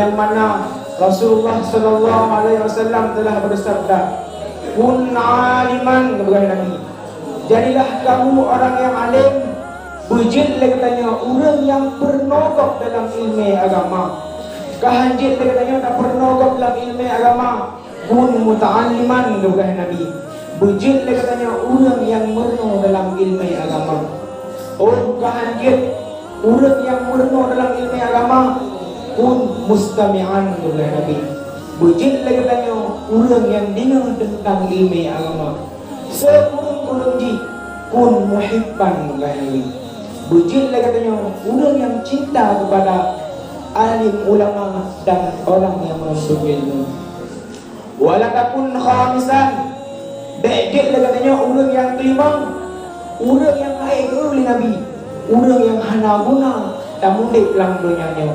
yang mana Rasulullah sallallahu alaihi wasallam telah bersabda, kun aliman, kepada Nabi, jadilah kamu orang yang alim. Bujil lagi katanya orang yang bernogok dalam ilmu agama. Kahanjit lagi katanya tak bernogok dalam ilmu agama. Kun muta'alliman, kepada Nabi. Bujil lagi katanya orang yang merno dalam ilmu agama. Oh kahanjit orang yang merno dalam ilmu agama. Kun mustami'an, kepada Nabi. Bujil lagi katanya orang yang dengar tentang ilmu agama. Sekurang-kurang ji kun muhibban, kepada Nabi. Bujil lagi katanya orang yang cinta kepada alim ulama dan orang yang menuntut ilmu. Walakapun khamisan, bejil lagi katanya orang yang kelima, orang yang baik oleh Nabi, orang yang hana guna tak mudik dalam dunianya.